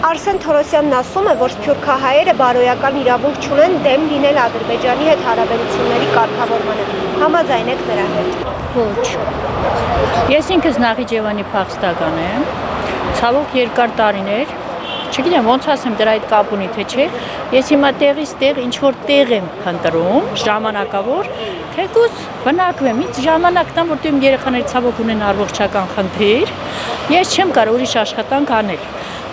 Արսեն Թորոսյանն ասում է, որ սփյուռքահայերը բարոյական իրավունք չունեն դեմ լինել Ադրբեջանի հետ հարաբերությունների կարգավորմանը։ Համաձայն եք նրա հետ։ Ոչ։ Ես ինքս Նախիջևանի փախստական եմ։ Ցավոք երկար տարիներ, չգիտեմ ոնց ասեմ դրա այդ կապ ունի թե չէ։ Ես հիմա տեղից տեղ ինչ որ տեղ եմ փնտրում, ժամանակավոր, թեկուզ բնակվեմ, ինձ ժամանակ տամ, որտեղ իմ երեխաների ցավոք ունեն առողջական խնդիր։ Ես չեմ կարող ուրիշ աշխատանք անել։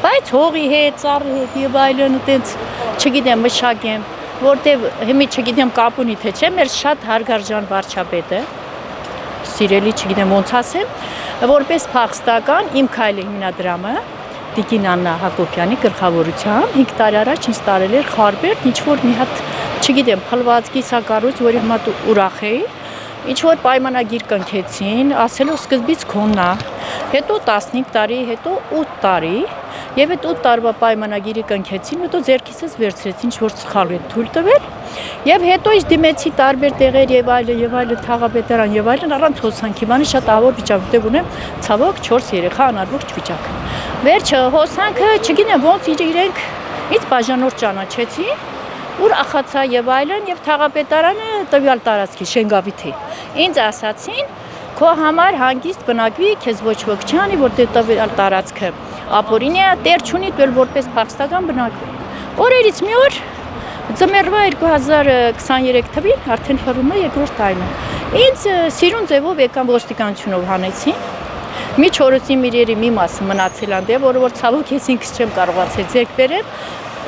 Բայց հողի հետ, ծառի հետ եւ այլն այտենց, չգիտեմ, մշակեմ, որտեղ հիմա չգիտեմ կապ ունի թե չէ, մեր շատ հարգարժան վարչապետը, սիրելի, չգիտեմ ոնց ասեմ, որպես փախստական իմ քայլի հիմնադրամը Տիկին Աննա Հակոբյանի գլխավորությամբ 5 տարի առաջ ինձ տարել էր Խարբերդ, ինչ որ մի հատ, չգիտեմ, փլված կիսակառույց, որի հիմա ուրախ էի, ինչ որ պայմանագիր կնքեցին, ասելով սկզբից քոնն է, հետո 15 տարի, հետո 8 տարի, եւ այդ 8 տարվա պայմանագիրը կնքեցին, հետո ձերքիցս վերցրեցին, ինչ որ սխալ են թույլ տվել, եւ հետո ես դիմեցի տարբեր տեղեր եւ այլն թաղապետարան եւ այլն առանց հոսանքի, բանի շատ ահավոր վիճակ դեպ ունեմ, ցավոք 4 երեխա անառողջ վիճակ։ Վերջը հոսանքը, չգիտեմ ոնց իրենք ինձ բաժանորդ ճանաչեցին, ուր ախացա եւ այլն եւ թաղապետարանը տվյալ տարածքի Շենգավիթի։ Ինձ ասացին, քո համար հանգիստ բնակվի, քեզ ոչ ոք չանի, որտեղ տվյալ տարածքը ապօրինի է, տեր չունի, դու որպես փախստական բնակվի։ Օրերից մի օր ձմեռվա 2023 թվին արդեն ֆռում է երկրորդ տարին։ Ինձ սիրուն ձևով եկան ոստիկանությունով հանեցին։ Մի չորոցի միրերի մի մասը մնացել անդե, որը որ ցավոք ես ինքս չեմ կարողացել ձեռք բերել,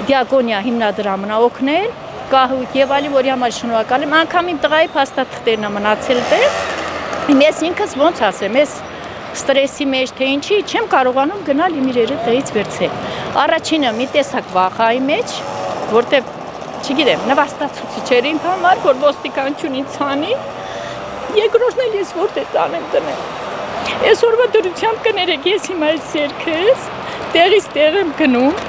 դիակոնիա հիմնադրամն է օգնել, կահույք եւ այլն, որի համար շնորհակալ եմ, անգամ իմ տղայի փաստաթղթերն է մնացել դեռ։ Ես ինքս ոնց ասեմ, ես ստրեսի մեջ թե ինչի չեմ կարողանում գնալ իմ իրերը տեղից վերցել։ Առաջինը մի տեսակ վախայի մեջ, որտեղ չգիտեմ, նվաստացուցիչ էր իմ համար, որ ոստիկանություն ինձ ցանի, երկրորդն էլ ես որտեղ տանեմ դնեմ։ Այսօրվա դրությամբ կներեք, ես հիմա այս երկս տեղից տեղ եմ գնում,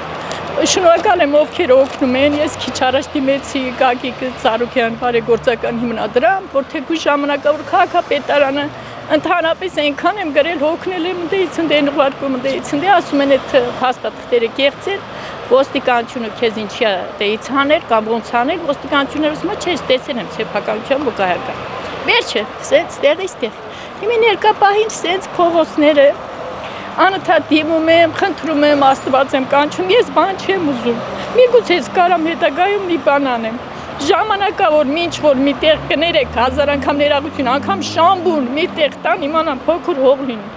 շնորհակալ եմ ովքեր օգնում են, ես քիչ առաջ դիմեցի Գագիկ Ծառուկյան բարեգործական հիմնադրամ, որ թեկուզ ժամանակավոր քաղաքապետարանը ընդհանրապես այնքան եմ գրել, հոգնել եմ դեից ընդեն ուղարկում դեից ընդե, ասում են այդ փաստաթղթերը կեղծ են, ոստիկանությունը քեզ ինչի է դեից հանել կամ ոնց հանել, ոստիկանությունները ասում են, չէ, տեսել եմ սեփականության վկայական։ Վերջը, սենց տեղից տեղ։ Հիմա ներկա պահին սենց փողոցները անընդհատ դիմում եմ, խնդրում եմ, Աստված եմ կանչում, ես բան չեմ ուզում։ Միգուցե ես կարամ հետագայում մի բան անեմ։ Ժամանակավոր ինչ որ մի տեղ կներեք, հազար անգամ ներողություն, անգամ շամբուն մի տեղ տան իմանամ փոքր հող լինի։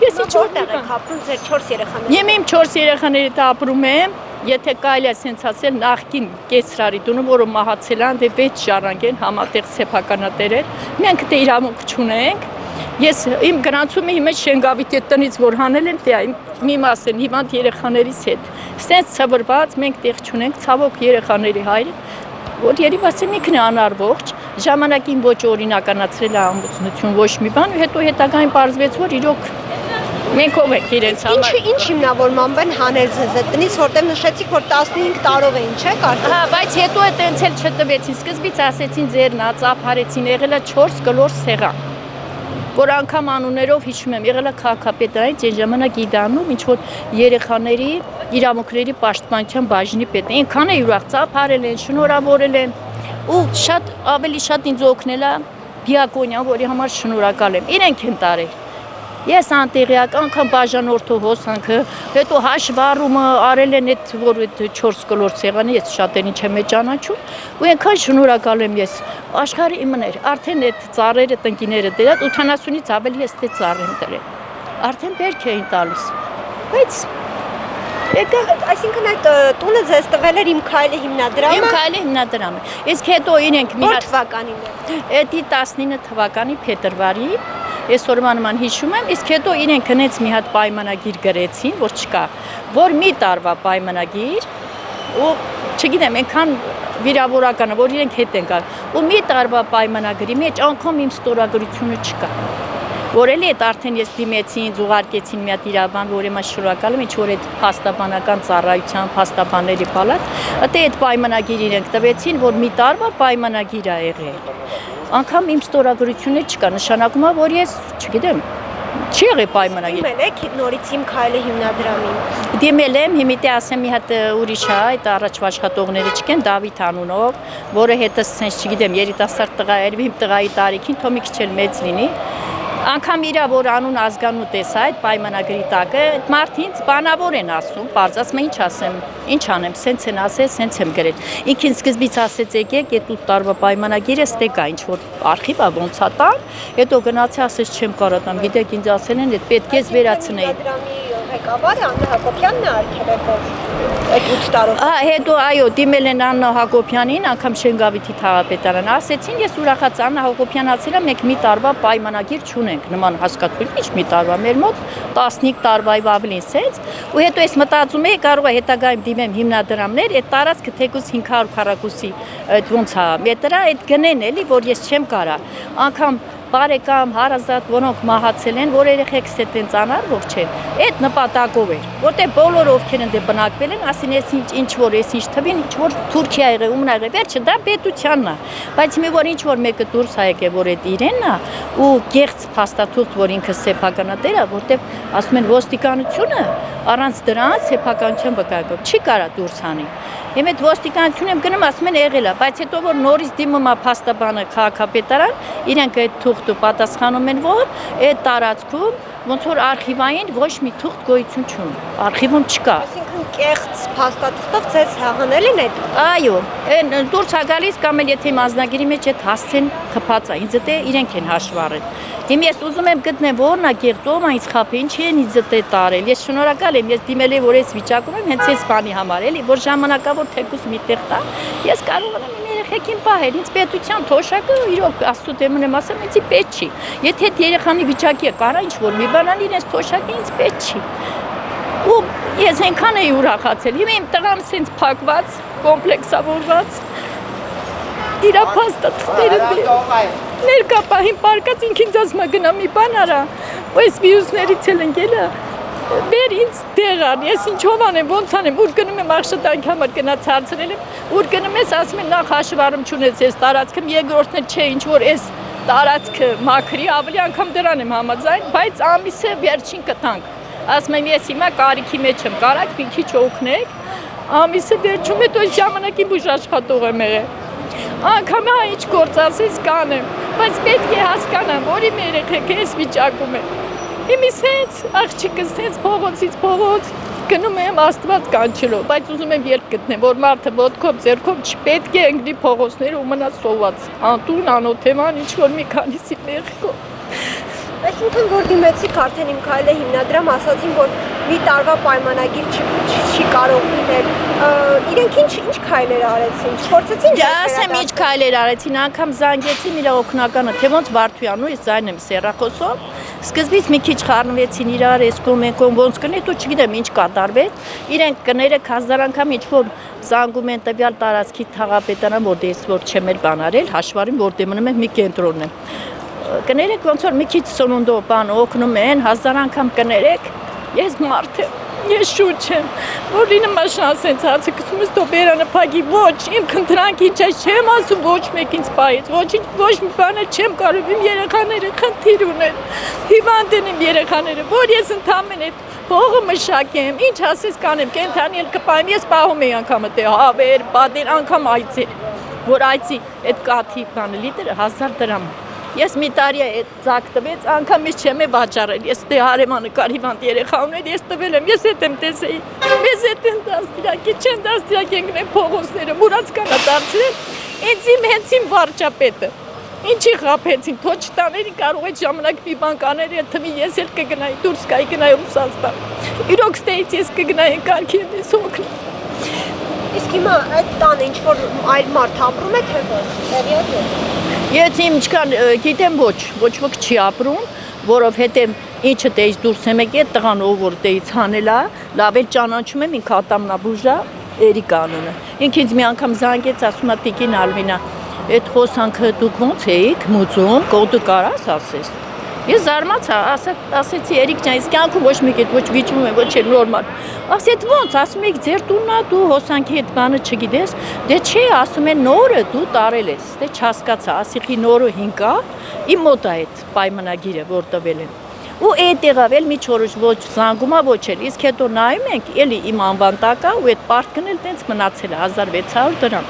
Ես ինչ որտեղ եք ապրում ձեր 4 երեխաները։ Իմ 4 երեխաների հետ ապրում եմ, եթե կարելի է ասենց ասել նախկին կեսրարի տունը, որը մահացել է, դե 6 ժառանգ են համատեղ սեփականատերեր։ Մենք դե իրավունք չունենք։ Ես իմ գրանցումը հիմա Շենգավիթի տնից որ հանել եմ, դե մի մաս են հիվանդ երեխաներիս հետ։ Սենց ցավրված մենք տեղ չունենք, ցավոք երեխաների հայրը, որ երևաց է ինքն է անառողջ, ժամանակին ոչ օրինականացրել է ամուսնություն, ոչ մի բան, ու հետո հետագային պարզվեց, որ իրոք մենք ով ենք իրենց համար։ Ինչ հիմնավորմամբ են հանել ձեզ այդ տնից, որտեղ նշեցիք, որ 15 տարով էին, չէ՞, կարծես։ Հա, բայց հետո է տենց էլ չտվեցին, սկզբից ասեցին ձերն ա, ծափարեցին, եղել է 4 կլոր սեղան, որ անգամ անուններով հիշում եմ, եղել է քաղաքապետարանից այն ժամանակ Իդանում, ինչ որ երեխաների իրավունքների պաշտպանության բաժնի պետ, այնքան է ուրախ ծափարել են, շնորհավորել են, ու շատ ավելի շատ ինձ օգնել է դիակոնիան, որի համար շնորհակալ եմ, իրենք են տարել։ Ես անտեղյակ անգամ բաժանորդով հոսանքը, հետո հաշվառումը արել են այդ որ 4 կլոր սեղանը, ես շատերին չեմ ճանաչում, ու այնքան շնորհակալ եմ ես։ Աշխարհի իմն էր, արդեն այդ ծառերը, տնկիները դրած 80-ից ավելի ես դե ծառ եմ դրել։ Արդեն բերք էին տալիս։ Բայց այսինքն այդ տունը ձեզ տվել էր Իմ քայլի հիմնադրամը։ Իմ քայլի հիմնադրամը։ Իսկ հետո իրենք մի հատ թվականին է։ Էդի 19 թվականի փետրվարի ես օրվանման հիշում եմ, իսկ հետո իրենք հենց մի հատ պայմանագիր գրեցին, որ չկա, որ մի տարվա պայմանագիր, ու չգիտեմ, այնքան վիրավորական է, որ իրենք հետ են գալ, ու մի տարվա պայմանագրի մեջ անգամ իմ ստորագրությունը չկա։ Որ էլի այդ արդեն ես դիմեցի, ինձ ուղարկեցին մի հատ իրավաբան, որ եմա շնորհակալ եմ, ինչ որ այդ փաստաբանական ծառայության, փաստաբանների պալատ, դե այդ պայմանագիր իրենք տվեցին, որ մի տարվա պայմանագիր է եղել։ Անգամ իմ ստորագրությունը չկա, նշանակում է, որ ես, չգիտեմ, Չի եղել պայմանագիր։ Դիմել եք նորից Իմ քայլը հիմնադրամին։ Դիմել եմ, հիմիտե ասեմ մի հատ ուրիշ է, այդ առաջվա աշխատողները չկեն Դավիթ անունով, որը հետս sense չգիտեմ, երիտասարդ տղա էր, իմ տղայի տարիքին, թող մի քիչ էլ մեծ լինի։ Անկամ իրա որ անուն ազգանու տեսա այդ պայմանագրի տակը, այդ մարդը ինձ բանավոր են ասում, բարձ ասում ինչ ասեմ, ինչ անեմ, սենց են ասել, սենց եմ գրել։ Ինքին սկզբից ասեց եկեք, այդ 8 տարվա պայմանագիրը ստեկա ինչ որ արխիվ է ոնց է տան, հետո գնացի ասեց չեմ կարող տամ, գիտեք ինձ ասել են, այդ պետք է վերացնեի։ Ղեկավարը Աննա Հակոբյանն է արգելել այդ 8 տարով։ Հետո այո, դիմել են Աննա Հակոբյանին, անգամ Շենգավիթի թաղապետարան, ասեցին ես ուրախացա Աննա Հակոբյանն ասել է մենք մի տարվա պայմանագիր չունենք, նման հասկացություն, ինչ մի տարվա, մեր մոտ 15 տարվայով ավելին սենց, ու հետո ես մտածում եի կարող է հետագայում դիմեմ հիմնադրամներ, այդ տարածքը թեկուզ 500 քառակուսի ոնց է մետրա, այդ գնեն էլի, որ ես չեմ կարա, անգամ բարեկամ, հարազատ, որոնք մահացել են, որ երեխեքս հետ են ծանարվող չեն, այդ նպատակով էր, որտեղ բոլորը ովքեր են դե բնակվել են, ասին ես ինչ որ ես ինչ թվին, ինչ որ Թուրքիա եղել, ումն եղել, վերջը դա պետությանն է, բայց մի որ ինչ որ մեկը դուրս է եկել, որ այդ իրենն է, ու գեղց փաստաթուղթ, որ ինքը սեփականատեր է, որտեղ ասում են ոստիկանությունը առանց դրանց սեփականության վկայակով չի կարա դուրս անի։ Եմ այդ ոստիկանություն եմ գնում, ասում են եղել է, բայց հետո որ նորից դիմում է փաստաբանը քաղաքապետարան, իրենք այդ թուղթը պատասխանում են, որ այդ տարածքում ոնց որ արխիվային ոչ մի թուղթ գոյություն չունի, արխիվում չկա։ Այսինքն կեղծ փաստաթղթով ձեզ հաղանել են այդ։ Այո, այն դուրս է գալիս կամ էլ եթե մասնագիրի մեջ այդ հասցեն խփած է, ինձ դե իրենք են հաշվառել։ Հիմա ես ուզում եմ գտնել որն է կեղծ, ով է ինձ խափի, ինչի են ինձ դե տարել։ Ես շնորհակալ եմ, ես դիմել եմ որ այս վիճակում եմ հենց այս բանի համար, էլի, որ ժամանակավոր թեկուս միտեղ տա, ես կարող եմ իմ երեխեքին պահել, ինձ պետության թոշակը իրոք աստծո դեմն եմ ասում, ինձ պետք չի։ Եթե այդ երեխանի վիճակի է, կարա ինչ որ մի բան անի, իրենց թոշակը ինձ պետք չի։ Ու ես այնքան էի ուրախացել։ Հիմա իմ տղան սենց փակված, կոմպլեքսավորված։ Իրա փաստաթղթերը ներկա պահին պարկած ինքին ասում է գնա մի բան արա, ու այս վիրուսներից էլ ընկել է։ Բեր ինձ տեղան, ես ինչով անեմ, ոնց անեմ, ուր գնում եմ աշխատանքի համար գնաց հարցրել եմ, ուր գնում ես ասում են նախ հաշվառում չունես ես տարածքը, երկրորդն է չէ ինչ որ այս տարածքը մաքրի, ավելի անգամ դրան եմ համաձայն, բայց ամիսը վերջին կտանք։ Ասում եմ ես հիմա կարիքի մեջ եմ, կարաք մի քիչ օգնեք, ամիսը վերջում հետո այս ժամանակի բուժ աշխատող եմ եղել։ Անգամ հա ինչ գործ ասես կանեմ, բայց պետք է հասկանամ, որ իմ երեխեքը այս վիճակում են։ Հիմի սենց աղջիկս սենց փողոցից փողոց գնում եմ Աստված կանչելով, բայց ուզում եմ երբ գտնեմ, որ մարդը ոտքով ձեռքով չպետք է ընկնի փողոցները ու մնա սոված։ Անտուն, անօթևան, ինչ որ մի քանիսի մեղքով։ Այսինքն որ դիմեցիք արդեն Իմ քայլը հիմնադրամ, ասացին որ մի տարվա պայմանագիր չի կարող լինել։ Իրենք ինչ քայլեր արեցին, չփորձեցին։ Ասեմ ինչ քայլեր արեցին, անգամ զանգեցին իր օգնականը, թե ոնց Վարդույանն ու ես ձայն եմ սեռախոսով։ Սկզբից մի քիչ խառնվեցին իրար, էսկոմ ոնց կնի, դու չգիտեմ ինչ կատարվեց։ Իրենք կները հազար անգամ ինչ որ զանգում են տվյալ տարածքի թաղապետարան, որ դες որ չեմ էլ բան արել, հաշվարին որ դեմնում եմ մի կենտրոնն եմ։ Կներեք ոնց որ մի քիչ սնունդով բան օգնում են, հազար անգամ կներեք, ես մարդ եմ, ես շուտ չեմ, որ լինում է շանսենց հացը կսում ես դո բերանը պագի, ոչ, իմ քնդրանք ինչ այս չեմ ասում, ոչ մեկ ինձ պայեց, ոչ մի բան չեմ կարող, իմ երեխաները խնդիր ունեն, հիվանդ են իմ երեխաները, որ ես ընդամեն այդ փողը մշակեմ, ինչ ասես կանեմ, կենթանի էլ կպայեմ, ես պահում էի անգամ դե հավեր, բադեր, անգամ այցի, որ այցի այդ կաթի բանը լիտրը 1000 դրամ Ես մի տարի այդ ձակ տվեց, անգամ ես չեմ է վաճառել, ես դե հարեմանը կար հիվանդ երեխա ուներ, ես տվել եմ, ես հետ եմ տեսեի, ես հետ եմ դաստիրակի, չեմ դաստիրակ ենգնեմ փողոցները, մուրած կանա դարձրել, ինձ իմ հենց իմ վարճապետը, ինչի խապեցին, թո չտաներին կարող այդ ժամանակ մի բան կաներ, այդ թվի ես էլ կգնայի, դուրս կայի գնայի Ռուսաստան, իրոք ստեից ես կգնայի կարգի եմ ես օգնի։ Իսկ հիմա այդ տանը ինչ որ այլ մարդ ապրում է թե ոչ, տեղյակ եք։ Ես իմ չկան գիտեմ ոչ ոք չի ապրում, որովհետև ինչը դեից դուրս եմ եկել, տղան ով որ դեից հանել է, լավ էլ ճանաչում եմ ինքը ատամնաբուժա Էրիկ անունը։ Ինքը ինձ մի անգամ զանգեց, ասում է Տիկին Ալվինա, այդ խոսանքը դուք ո՞նց էիք մուծում, կոդը կարաս ասես։ Ես զարմացա, ասեցի Էրիկ ջան, իսկ կյանքում ոչ մի կետ ոչ վիճում եմ, ոչ էլ նորմալ։ Ասեց ո՞նց, ասում եք ձեր տունն է, դու հոսանքի այդ բանը չգիտես։ Դե չէ, ասում են նորը դու տարել ես։ Դե չհասկացա, ասիքի նորը 5 է, իմ մոտ է այդ պայմանագիրը, որ տվել են։ ու այդ եղավ էլ մի չորուժ ոչ զանգումա ոչ էլ իսկ հետո նայում ենք էլի իմ անվան տակա ու այդ պարտքն էլ տենց մնացել է 1600 դրամ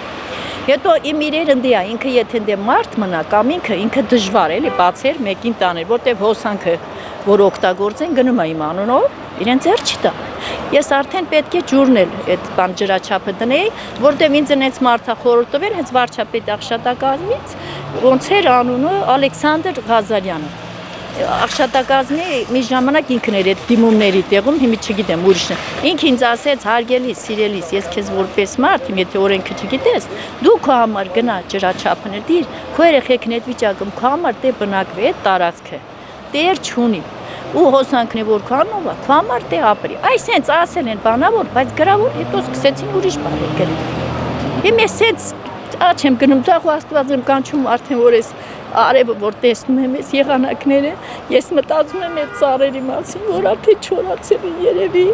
հետո իմ իրեր ընդի է ինքը եթե դե մարդ մնա կամ ինքը դժվար էլի բացեր մեկին տաներ որտեվ հոսանքը որ օգտագործեն գնում է իմ անունով իրեն ձեռ չտա ես արդեն պետք է ջուրնել այդ բան ջրաչափը դնեի որտեվ ինձ այնց մարդա խորհուրդ տվել հենց վարչապետ Աղշատակազմից ոնց էր անունը Ալեքսանդր Ղազարյանը Աղշատակազմի մի ժամանակ ինքն էր այդ դիմումների տեղում հիմա չգիտեմ ուրիշն ինքը ինձ ասեց հարգելիս սիրելիս ես քեզ որպես մարդ եթե օրենքը չգիտես դու քո համար գնա ջրաչափը դիր քո երեխեքն այդ վիճակում քո համար դե բնակվի այդ տարածքը դեր չունի ու հոսանքն է որ քանով է քո համար դե ապրի այսենց ասել են բանավոր բայց գրավոր հետո սկսեցին ուրիշ բաներ գրել հիմա էսենց աչ եմ գնում ցախ ու աստված եմ կանչում արդեն որ էս արևը որ տեսնում եմ ես եղանակները ես մտածում եմ այդ ծառերի մասին որ արդեն չորացել են երևի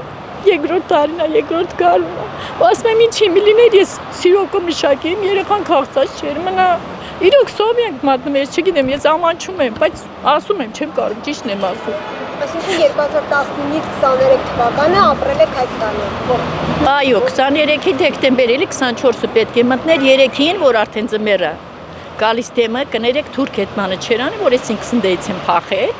երկրորդ տարին է երկրորդ գարուն է ու ասում եմ ինչի մի լիներ ես սիրոկը մշակի իմ երեխան քաղցած չէր մնա իրոք սով ենք մատնում ես չգիտեմ ես ամանչում եմ բայց ասում եմ չեմ կարող ճիշտն եմ ասում Այսինքն 2019-ից 23 թվականը ապրել եք այդ տանը այո 23-ի դեկտեմբեր էլի 24-ը պետք է մտներ 3-ին որ արդեն ձմեռը գալիս դեմը կներեք թուրք այդ մանը չեր անի որ ես 50-ից եմ փախել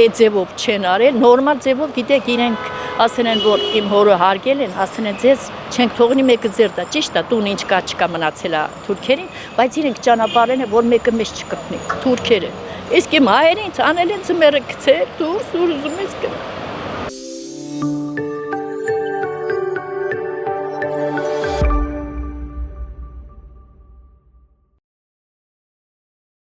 այդ ձևով չեն արել նորմալ ձևով գիտեք իրենք ասեն են որ իմ հորը հարգել են ասեն են ձեզ չենք թողնի մեկը ձեր դա ճիշտ է տուն ինչ կա չկա մնացել է թուրքերին բայց իրենք ճանապարհեն է որ մեկը մեզ չկպնի թուրքերը իսկ իմ հայերին ցանել են ձմեռը գցել դուրս ուզում ես գնա